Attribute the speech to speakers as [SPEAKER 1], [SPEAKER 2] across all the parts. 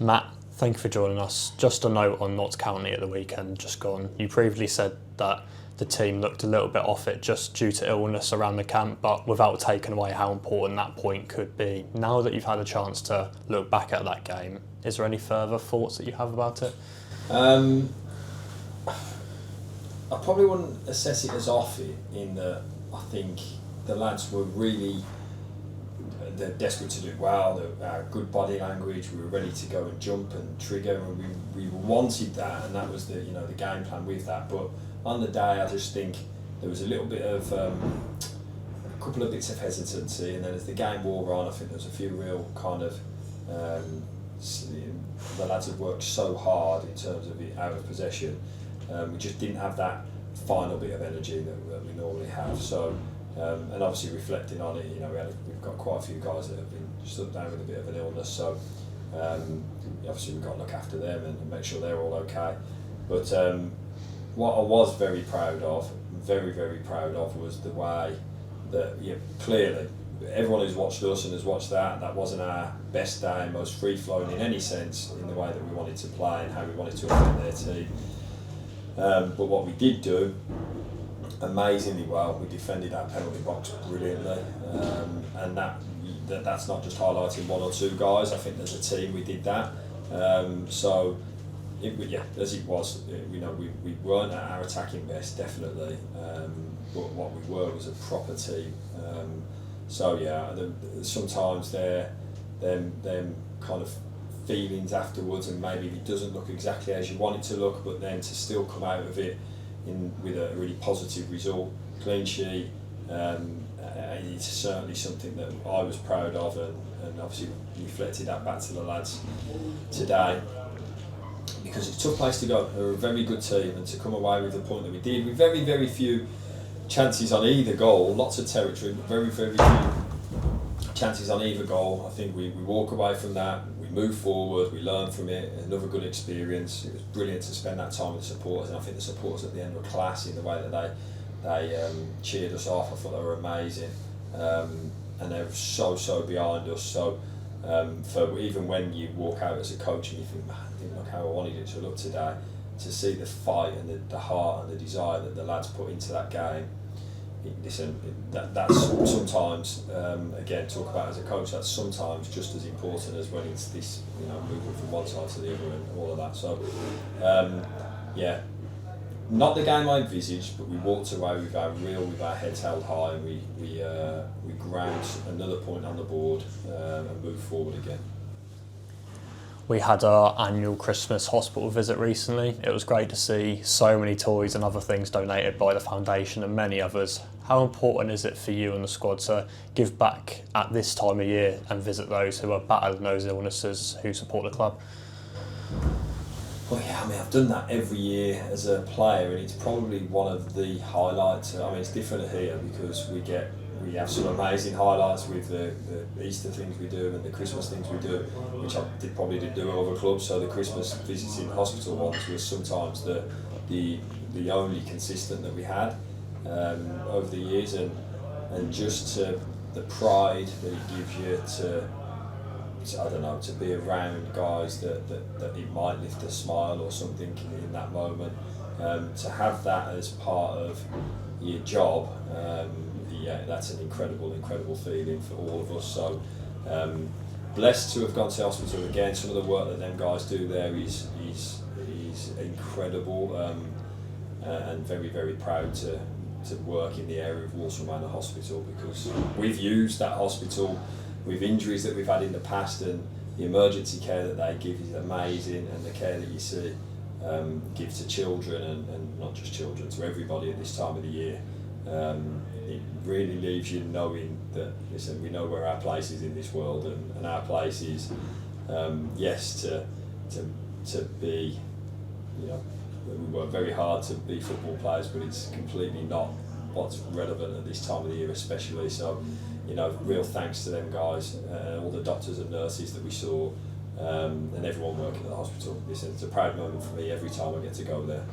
[SPEAKER 1] Matt, thank you for joining us. Just a note on Notts County at the weekend just gone. You previously said that the team looked a little bit off it just due to illness around the camp, but without taking away how important that point could be. Now that you've had a chance to look back at that game, is there any further thoughts that you have about it?
[SPEAKER 2] I probably wouldn't assess it as off in that I think the lads were really, they're desperate to do well, they had good body language, we were ready to go and jump and trigger, and we wanted that, and that was the game plan with that. But on the day I just think there was a little bit of a couple of bits of hesitancy, and then as the game wore on I think there was a few real kind of the lads had worked so hard in terms of it out of possession, we just didn't have that final bit of energy that we normally have. So and obviously reflecting on it, we've got quite a few guys that have been stuck down with a bit of an illness, so obviously we've got to look after them and make sure they're all okay. But what I was very proud of, was the way that clearly everyone who's watched us and has watched that wasn't our best day, most free-flowing in any sense in the way that we wanted to play and how we wanted to affect their team. But what we did do amazingly well, we defended our penalty box brilliantly, and that's not just highlighting one or two guys. I think as a team we did that. So as it was, we weren't at our attacking best, definitely, but what we were was a proper team. Sometimes them kind of feelings afterwards, and maybe it doesn't look exactly as you want it to look, but then to still come out of it with a really positive result, clean sheet, it's certainly something that I was proud of, and obviously reflected that back to the lads today, because it's a tough place to go. They're a very good team, and to come away with the point that we did, with very, very few chances on either goal, lots of territory, but very, very few chances on either goal. I think we walk away from that, we move forward, we learn from it, another good experience. It was brilliant to spend that time with the supporters, and I think the supporters at the end were class in the way that they cheered us off. I thought they were amazing, and they were so behind us. So for even when you walk out as a coach and you think, man, I didn't look how I wanted it to look today, to see the fight and the heart and the desire that the lads put into that game, that's sometimes, again, talk about as a coach, that's sometimes just as important as when it's this, moving from one side to the other and all of that. So, not the game I envisaged, but we walked away with our heads held high, and we ground another point on the board and moved forward again.
[SPEAKER 1] We had our annual Christmas hospital visit recently. It was great to see so many toys and other things donated by the foundation and many others. How important is it for you and the squad to give back at this time of year and visit those who are battling those illnesses who support the club?
[SPEAKER 2] Well, yeah, I've done that every year as a player, and it's probably one of the highlights. It's different here because we have some amazing highlights with the Easter things we do and the Christmas things we do, which I probably didn't do at other clubs. So the Christmas visits in hospital ones was sometimes the only consistent that we had over the years, and just the pride that it gives you to be around guys that it might lift a smile or something in that moment, to have that as part of your job. That's an incredible feeling for all of us. So blessed to have gone to hospital again. Some of the work that them guys do there is incredible, and very, very proud to work in the area of Walsall Manor Hospital, because we've used that hospital with injuries that we've had in the past, and the emergency care that they give is amazing, and the care that you see give to children, and not just children, to everybody at this time of the year. It really leaves you knowing that, listen, we know where our place is in this world, and our place is, yes, to be, we work very hard to be football players, but it's completely not what's relevant at this time of the year especially. So, real thanks to them guys, all the doctors and nurses that we saw, and everyone working at the hospital. It's a proud moment for me every time I get to go there.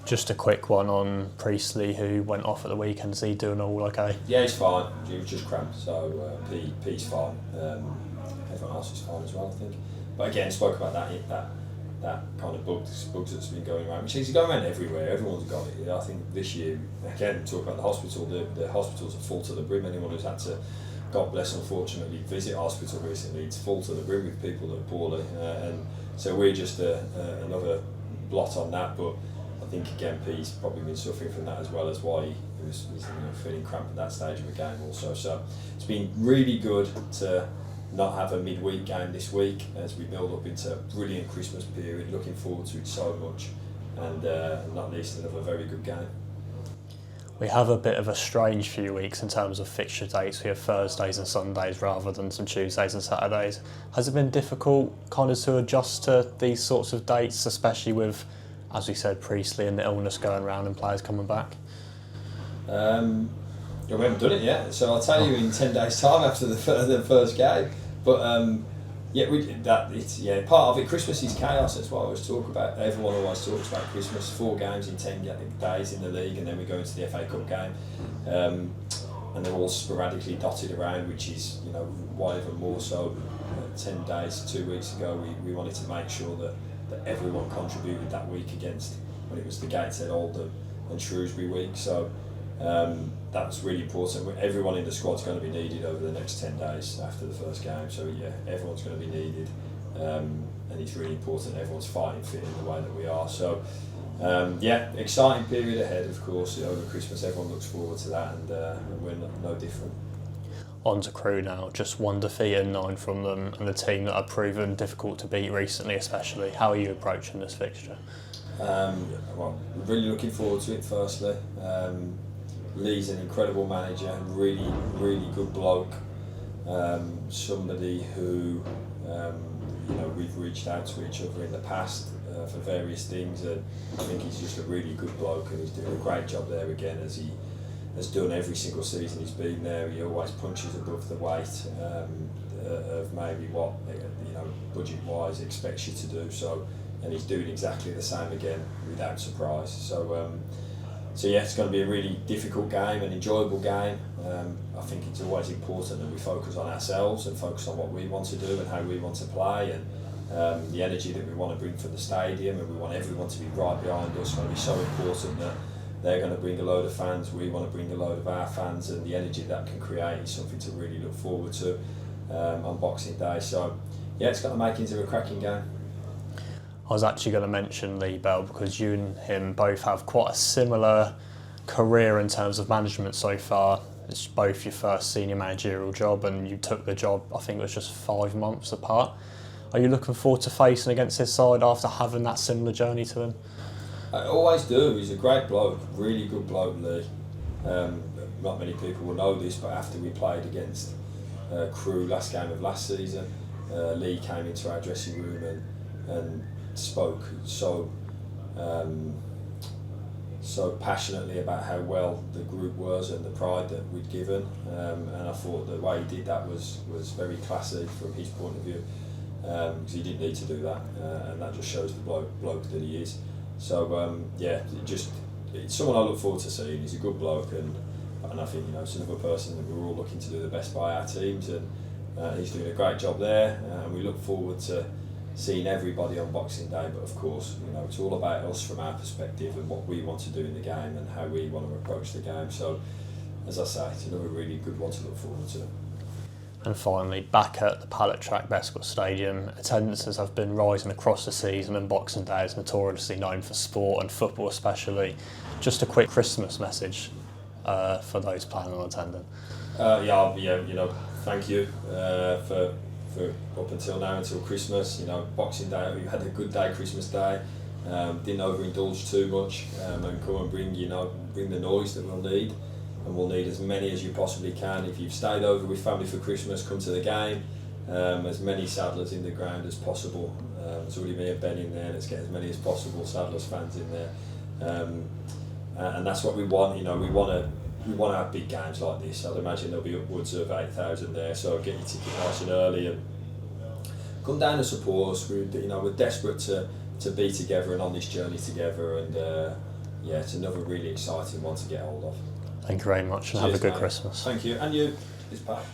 [SPEAKER 1] Just a quick one on Priestley, who went off at the weekend. Is he doing all okay?
[SPEAKER 2] Yeah, he's fine. He was just cramped, so P's fine. Everyone else is fine as well, I think. But again, spoke about that kind of bugs that's been going around, which is going around everywhere. Everyone's got it. I think this year, again, talk about the hospital. The hospitals are full to the brim. Anyone who's had to, God bless, unfortunately, visit hospital recently, it's full to the brim with people that are poorly, and so we're just another blot on that. But I think again, Pete's probably been suffering from that as well, as why he was feeling cramped at that stage of the game also. So it's been really good to not have a midweek game this week as we build up into a brilliant Christmas period. Looking forward to it so much, and not least another very good game.
[SPEAKER 1] We have a bit of a strange few weeks in terms of fixture dates. We have Thursdays and Sundays rather than some Tuesdays and Saturdays. Has it been difficult kind of to adjust to these sorts of dates, especially with, as we said, Priestley and the illness going around and players coming back?
[SPEAKER 2] We haven't done it yet, so I'll tell you in 10 days' time after the first game. But part of it. Christmas is chaos. That's what I always talk about. Everyone always talks about Christmas. 4 games in 10 days in the league, and then we go into the FA Cup game, and they're all sporadically dotted around, which is why even more so. 10 days, 2 weeks ago, we wanted to make sure that everyone contributed that week against when it was the Gateshead, Oldham, and Shrewsbury week. So. That's really important. Everyone in the squad's going to be needed over the next 10 days after the first game. So yeah, everyone's going to be needed, and it's really important everyone's fighting fit in the way that we are. So exciting period ahead, of course, over Christmas. Everyone looks forward to that, and we're no different.
[SPEAKER 1] On to Crewe now, just 1 defeat and 9 from them, and the team that have proven difficult to beat recently especially. How are you approaching this fixture?
[SPEAKER 2] Well, really looking forward to it firstly. Lee's an incredible manager, really, really good bloke. Somebody who we've reached out to each other in the past for various things, and I think he's just a really good bloke, and he's doing a great job there again, as he has done every single season he's been there. He always punches above the weight of maybe what budget-wise expects you to do. So, and he's doing exactly the same again without surprise. So yeah, it's going to be a really difficult game, an enjoyable game. I think it's always important that we focus on ourselves and focus on what we want to do and how we want to play, and the energy that we want to bring from the stadium, and we want everyone to be right behind us. It's going to be so important that they're going to bring a load of fans, we want to bring a load of our fans, and the energy that can create is something to really look forward to on Boxing Day. So yeah, it's got to make into a cracking game.
[SPEAKER 1] I was actually going to mention Lee Bell because you and him both have quite a similar career in terms of management so far. It's both your first senior managerial job, and you took the job, I think it was just 5 months apart. Are you looking forward to facing against his side after having that similar journey to him?
[SPEAKER 2] I always do. He's a great bloke, really good bloke, Lee. Not many people will know this, but after we played against Crewe last game of last season, Lee came into our dressing room and spoke so passionately about how well the group was and the pride that we'd given, and I thought the way he did that was very classy from his point of view, because he didn't need to do that, and that just shows the bloke that he is. So it's someone I look forward to seeing. He's a good bloke, and I think it's another person that we're all looking to do the best by our teams, and he's doing a great job there, and we look forward to seeing everybody on Boxing Day. But of course, it's all about us from our perspective and what we want to do in the game and how we want to approach the game. So, as I say, it's another really good one to look forward to.
[SPEAKER 1] And finally, back at the Pallet Track Bescott Stadium, attendances have been rising across the season, and Boxing Day is notoriously known for sport and football especially. Just a quick Christmas message for those planning on attending. Thank you
[SPEAKER 2] for up until now, until Christmas. Boxing Day, we had a good day, Christmas Day. Didn't overindulge too much, and come and bring the noise that we'll need, and we'll need as many as you possibly can. If you've stayed over with family for Christmas, come to the game. As many Sadlers in the ground as possible. There's already me and Ben in there. Let's get as many as possible Sadlers fans in there, and that's what we want. We want to have big games like this. I'd imagine there'll be upwards of 8,000 there, so get your ticket nice and early and come down and support us. We're desperate to be together and on this journey together, and it's another really exciting one to get hold of.
[SPEAKER 1] Thank you very much, and
[SPEAKER 2] Cheers,
[SPEAKER 1] have a good
[SPEAKER 2] mate.
[SPEAKER 1] Christmas.
[SPEAKER 2] Thank you, and you. Cheers, Pat.